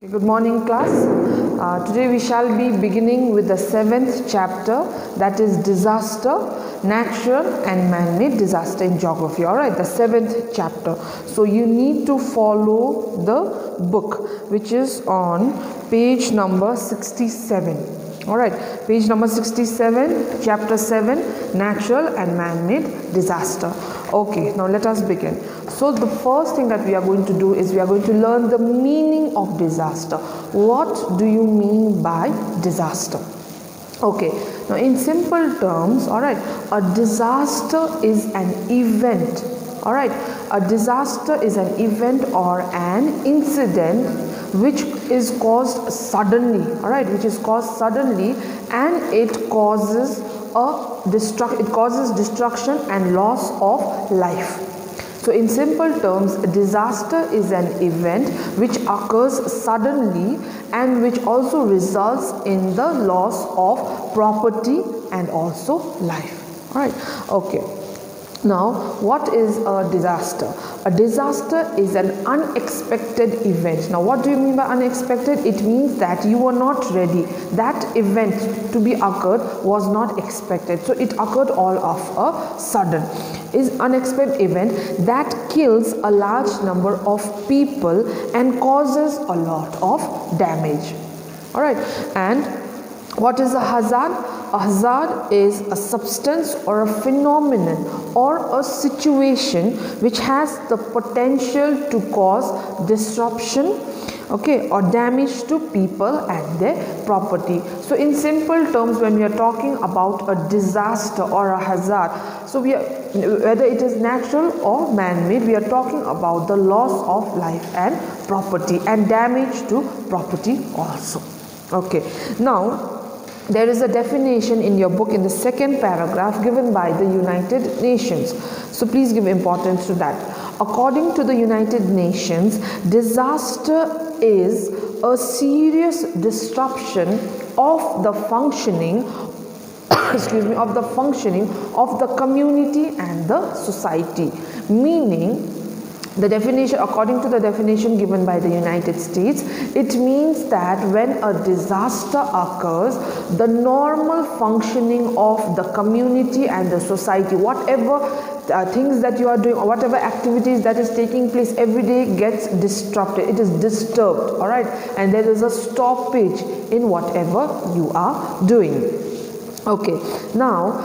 Good morning, class. Today we shall be beginning with the 7th chapter, that is disaster, natural and man-made disaster in geography. Alright, the 7th chapter. So you need to follow the book, which is on page number 67. Alright, page number 67, chapter 7, natural and man-made disaster. Okay, now let us begin. So the first thing that we are going to do is we are going to learn the meaning of disaster. What do you mean by disaster? Okay, now in simple terms, alright, a disaster is an event. Alright, a disaster is an event or an incident which is caused suddenly, alright, which is caused suddenly, and it causes destruction and loss of life. So in simple terms, a disaster is an event which occurs suddenly and which also results in the loss of property and also life. Alright, okay. Now, what is a disaster? A disaster is an unexpected event. Now, what do you mean by unexpected? It means that you were not ready. That event to be occurred was not expected. So, it occurred all of a sudden. Is unexpected event that kills a large number of people and causes a lot of damage. Alright, and what is a hazard? A hazard is a substance or a phenomenon or a situation which has the potential to cause disruption, okay, or damage to people and their property. So in simple terms, when we are talking about a disaster or a hazard, so whether it is natural or man-made, we are talking about the loss of life and property and damage to property also. Okay, now there is a definition in your book in the second paragraph given by the United Nations. So please give importance to that. According to the United Nations, disaster is a serious disruption of the functioning of the community and the society. Meaning, the definition, according to the definition given by the United States, it means that when a disaster occurs, the normal functioning of the community and the society, whatever things that you are doing or whatever activities that is taking place every day gets disrupted. It is disturbed, all right, and there is a stoppage in whatever you are doing. Okay, now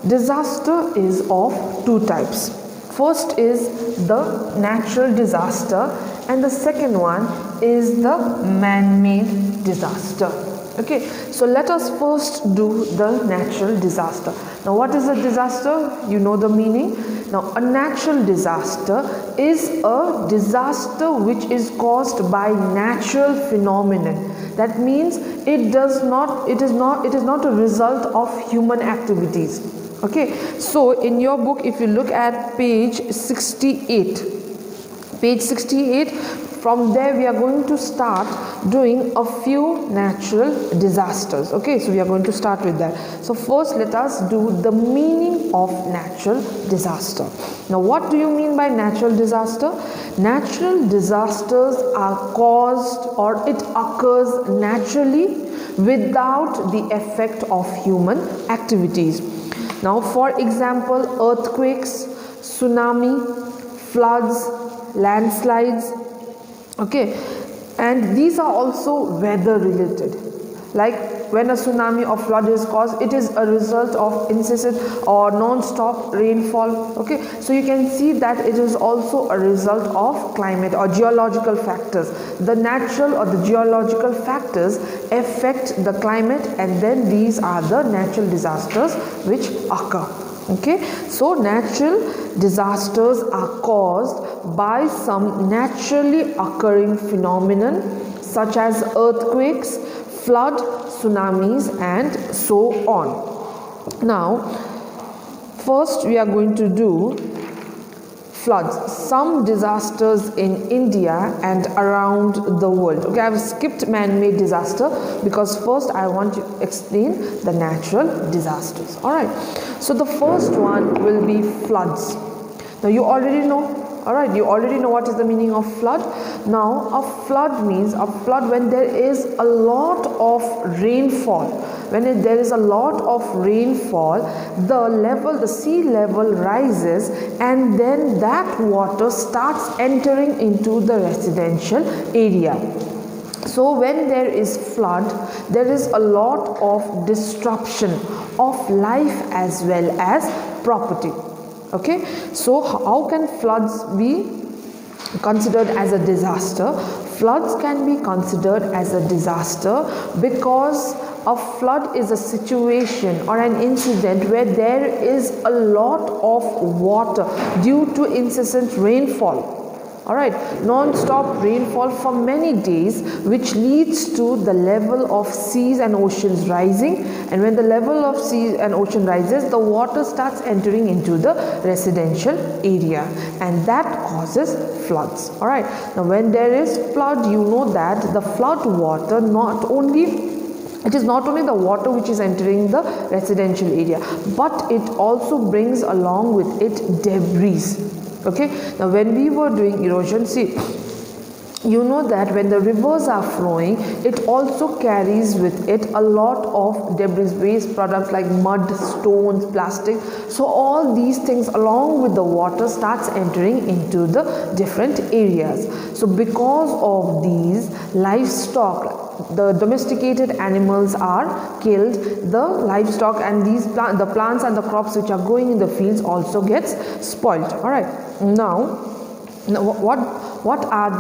disaster is of two types. First is the natural disaster and the second one is the man-made disaster. Okay, so let us first do the natural disaster. Now what is a disaster? You know the meaning. Now a natural disaster is a disaster which is caused by natural phenomenon. That means it is not a result of human activities. Okay, so in your book, if you look at page 68, from there we are going to start doing a few natural disasters. Okay, so we are going to start with that. So first let us do the meaning of natural disaster. Now what do you mean by natural disaster? Natural disasters are caused or it occurs naturally without the effect of human activities. Now, for example, earthquakes, tsunami, floods, landslides, okay, and these are also weather related. Like when a tsunami or flood is caused, it is a result of incessant or non-stop rainfall. Okay, so you can see that it is also a result of climate or geological factors. The natural or the geological factors affect the climate, and then these are the natural disasters which occur. Okay, so natural disasters are caused by some naturally occurring phenomenon such as earthquakes, flood, tsunamis and so on. Now, first we are going to do floods, some disasters in India and around the world. Okay, I have skipped man-made disaster because first I want to explain the natural disasters. Alright, so the first one will be floods. Now you already know All right, you already know what is the meaning of flood. Now, a flood means a flood when there is a lot of rainfall. When there is a lot of rainfall, the sea level rises, and then that water starts entering into the residential area. So when there is flood, there is a lot of disruption of life as well as property. Okay, so how can floods be considered as a disaster? Floods can be considered as a disaster because a flood is a situation or an incident where there is a lot of water due to incessant rainfall. Alright, non-stop rainfall for many days, which leads to the level of seas and oceans rising, and when the level of sea and ocean rises, the water starts entering into the residential area, and that causes floods. Alright, now when there is flood, you know that the flood water it is not only the water which is entering the residential area, but it also brings along with it debris. Okay, now when we were doing erosion, see, you know that when the rivers are flowing, it also carries with it a lot of debris, waste products like mud, stones, plastic. So all these things along with the water starts entering into the different areas. So because of these, livestock, the domesticated animals are killed, the livestock and the plants and the crops which are growing in the fields also gets spoiled. All right, now what are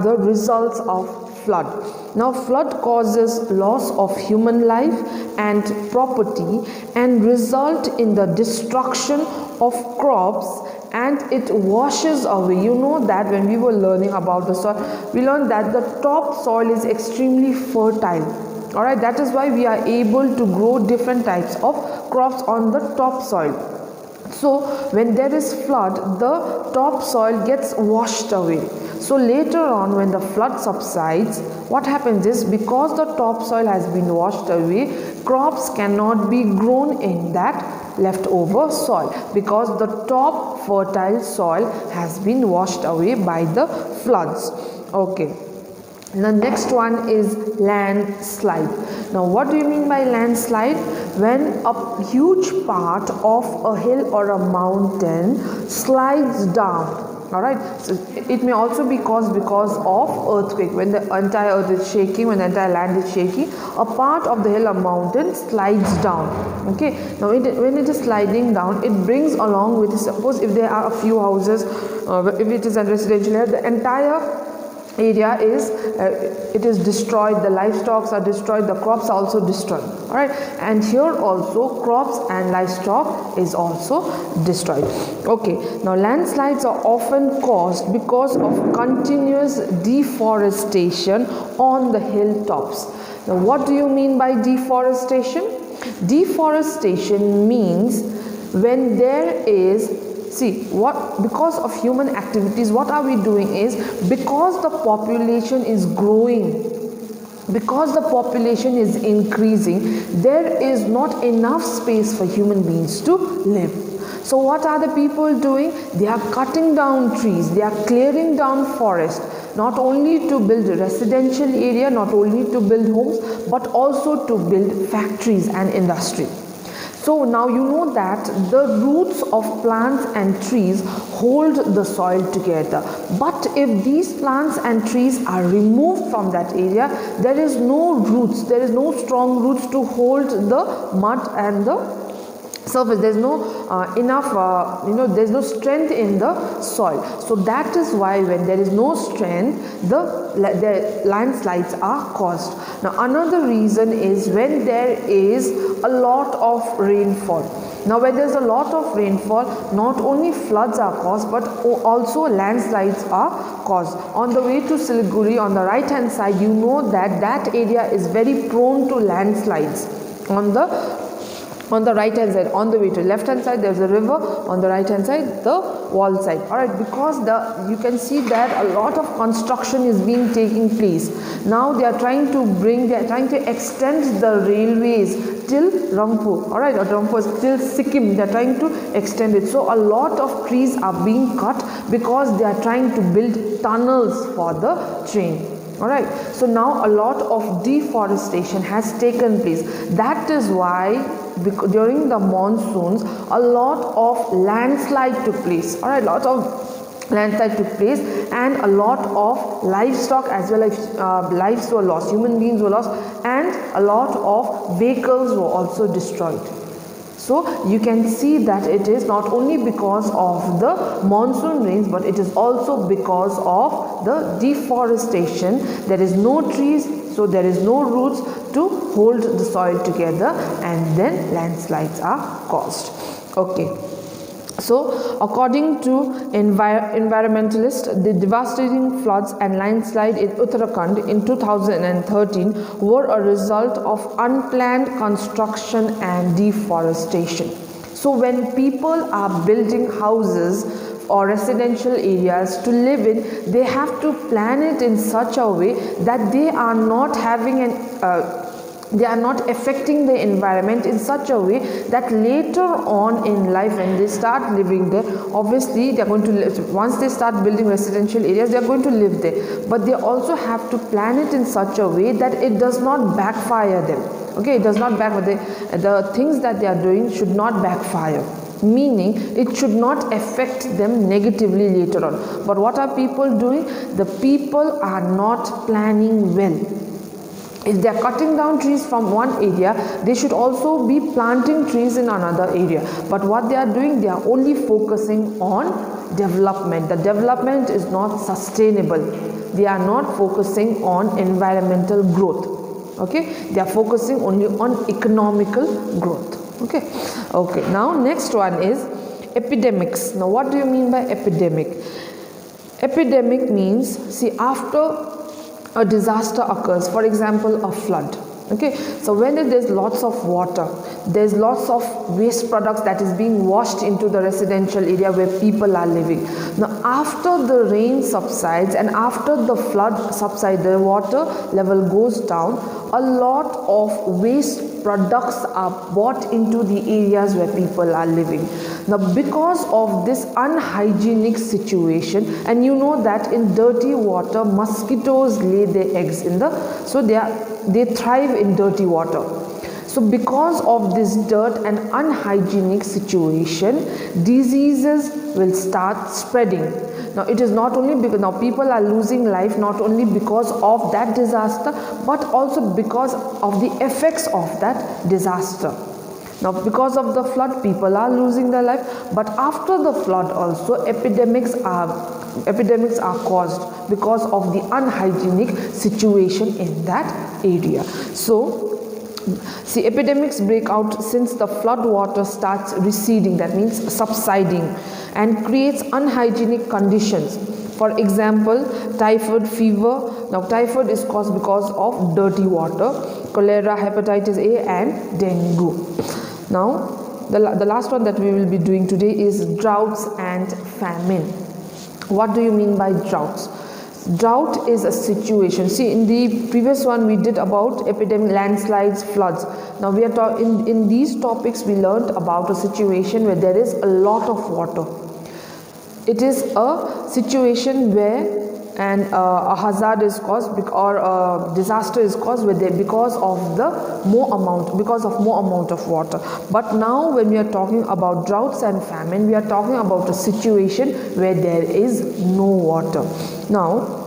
the results of flood? Now, flood causes loss of human life and property and result in the destruction of crops, and it washes away. You know that when we were learning about the soil, we learned that the top soil is extremely fertile. Alright, that is why we are able to grow different types of crops on the top soil. So when there is flood, the top soil gets washed away. So later on, when the flood subsides, what happens is, because the top soil has been washed away, crops cannot be grown in that leftover soil because the top fertile soil has been washed away by the floods. Okay. The next one is landslide. Now, what do you mean by landslide? When a huge part of a hill or a mountain slides down. Alright, so it may also be caused because of earthquake. When the entire earth is shaking, when the entire land is shaking, a part of the hill or mountain slides down. Okay, now when it is sliding down, it brings along with it, suppose if there are a few houses, if it is a residential area, the entire area is destroyed, the livestock are destroyed, the crops are also destroyed. All right, and here also crops and livestock is also destroyed. Okay, now landslides are often caused because of continuous deforestation on the hilltops. Now, what do you mean by deforestation? Deforestation means when there is, because of human activities, what are we doing is, because the population is growing, because the population is increasing, there is not enough space for human beings to live. So what are the people doing? They are cutting down trees, they are clearing down forest, not only to build a residential area, not only to build homes, but also to build factories and industry. So now you know that the roots of plants and trees hold the soil together. But if these plants and trees are removed from that area, there is no roots, there is no strong roots to hold the mud and the surface. There's no there's no strength in the soil. So that is why when there is no strength, the landslides are caused. Now another reason is when there is a lot of rainfall. Now when there is a lot of rainfall, not only floods are caused, but also landslides are caused. On the way to Siliguri, on the right hand side, you know that area is very prone to landslides. On the right hand side, on the way to left hand side, there's a river, on the right hand side, the wall side. Alright, because you can see that a lot of construction is taking place. Now they are trying to extend the railways till Rangpur, alright, or Rangpur is till Sikkim. They are trying to extend it. So a lot of trees are being cut because they are trying to build tunnels for the train. Alright, so now a lot of deforestation has taken place. That is why during the monsoons a lot of landslide took place. Alright, lot of landslide took place, and a lot of livestock as well as lives were lost, human beings were lost, and a lot of vehicles were also destroyed. So you can see that it is not only because of the monsoon rains, but it is also because of the deforestation. There is no trees, so there is no roots to hold the soil together, and then landslides are caused. Okay. So, according to environmentalists, the devastating floods and landslide in Uttarakhand in 2013 were a result of unplanned construction and deforestation. So, when people are building houses or residential areas to live in, they have to plan it in such a way that they are not having they are not affecting the environment in such a way that later on in life, when they start living there, obviously they are going to live, once they start building residential areas, they are going to live there, but they also have to plan it in such a way that it does not backfire them. Okay, it does not backfire. The things that they are doing should not backfire, meaning it should not affect them negatively later on. But what are people doing? The people are not planning well. If they are cutting down trees from one area, they should also be planting trees in another area. But what they are doing, they are only focusing on development. The development is not sustainable. They are not focusing on environmental growth. Okay, they are focusing only on economical growth. Okay. Now next one is epidemics. Now what do you mean by epidemic? Epidemic means, see, after a disaster occurs, for example a flood, okay, so when there's lots of water, there's lots of waste products that is being washed into the residential area where people are living. Now after the rain subsides and after the flood subsides, the water level goes down, a lot of waste products are brought into the areas where people are living. Now because of this unhygienic situation, and you know that in dirty water mosquitoes lay their eggs in the, so they thrive in dirty water. So because of this dirt and unhygienic situation, diseases will start spreading. Now it is not only because now people are losing life not only because of that disaster, but also because of the effects of that disaster. Now because of the flood, people are losing their life, but after the flood also epidemics are caused because of the unhygienic situation in that area. So see, epidemics break out since the flood water starts receding, that means subsiding, and creates unhygienic conditions. For example, typhoid fever. Now typhoid is caused because of dirty water, cholera, hepatitis A and dengue. Now the last one that we will be doing today is droughts and famine. What do you mean by droughts? Drought is a situation. See, in the previous one we did about epidemic, landslides, floods. Now we are in these topics we learned about a situation where there is a lot of water. It is a situation where a hazard is caused or a disaster is caused because of more amount of water. But now when we are talking about droughts and famine, we are talking about a situation where there is no water. Now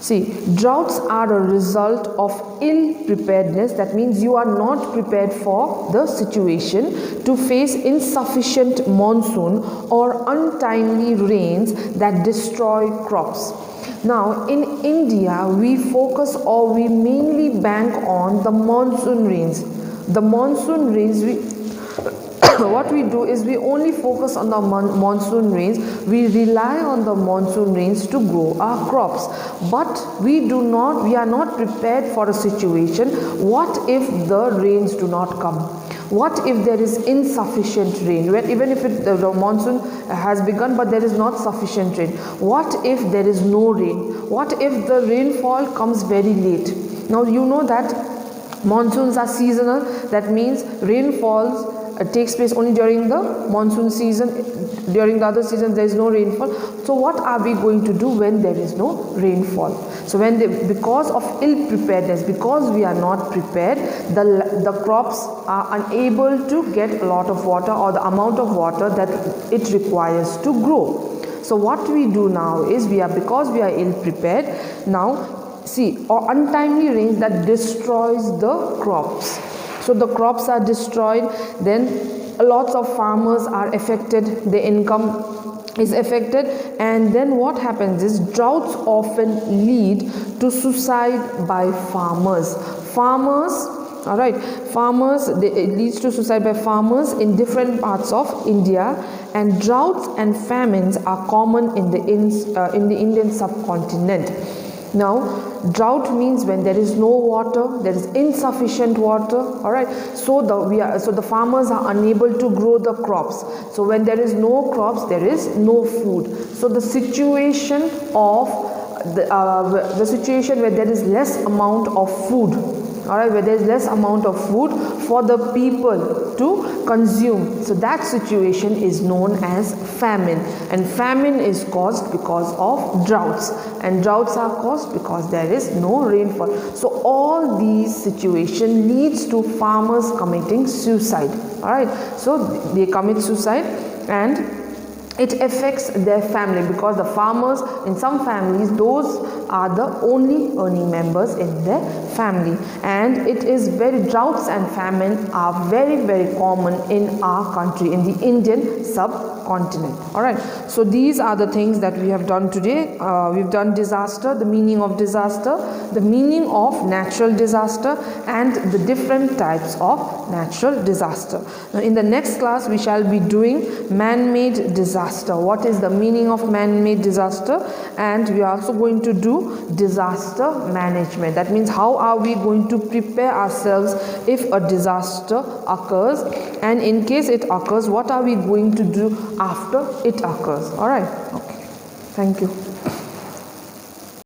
see, droughts are a result of ill preparedness. That means you are not prepared for the situation to face insufficient monsoon or untimely rains that destroy crops. Now in India, we focus or we mainly bank on the monsoon rains. The monsoon rains, what we do is we only focus on the monsoon rains. We rely on the monsoon rains to grow our crops, but we are not prepared for a situation. What if the rains do not come? What if there is insufficient rain? Even if the monsoon has begun but there is not sufficient rain? What if there is no rain? What if the rainfall comes very late? Now you know that Monsoons are seasonal, that means rainfalls takes place only during the monsoon season. During the other seasons there is no rainfall. So what are we going to do when there is no rainfall? So because of ill preparedness, because we are not prepared, the crops are unable to get a lot of water or the amount of water that it requires to grow. So what we do now is because we are ill prepared, now see, or untimely rains that destroys the crops. So the crops are destroyed, then lots of farmers are affected, their income is affected, and then what happens is droughts often lead to suicide by farmers. It leads to suicide by farmers in different parts of India, and droughts and famines are common in the Indian subcontinent. Now, drought means when there is no water, there is insufficient water, all right. So the farmers are unable to grow the crops. So when there is no crops, there is no food. So the situation of the situation where there is less amount of food, all right, where there is less amount of food for the people to consume. So that situation is known as famine, and famine is caused because of droughts, and droughts are caused because there is no rainfall. So all these situations leads to farmers committing suicide, all right. So they commit suicide and it affects their family, because the farmers, in some families, those are the only earning members in their family, and droughts and famine are very, very common in our country, in the Indian subcontinent. All right, so these are the things that we have done today. We've done disaster, the meaning of disaster, the meaning of natural disaster, and the different types of natural disaster. Now in the next class we shall be doing man-made disaster. What is the meaning of man-made disaster? And we are also going to do disaster management. That means how are we going to prepare ourselves if a disaster occurs, and in case it occurs, what are we going to do after it occurs? All right. Okay. Thank you.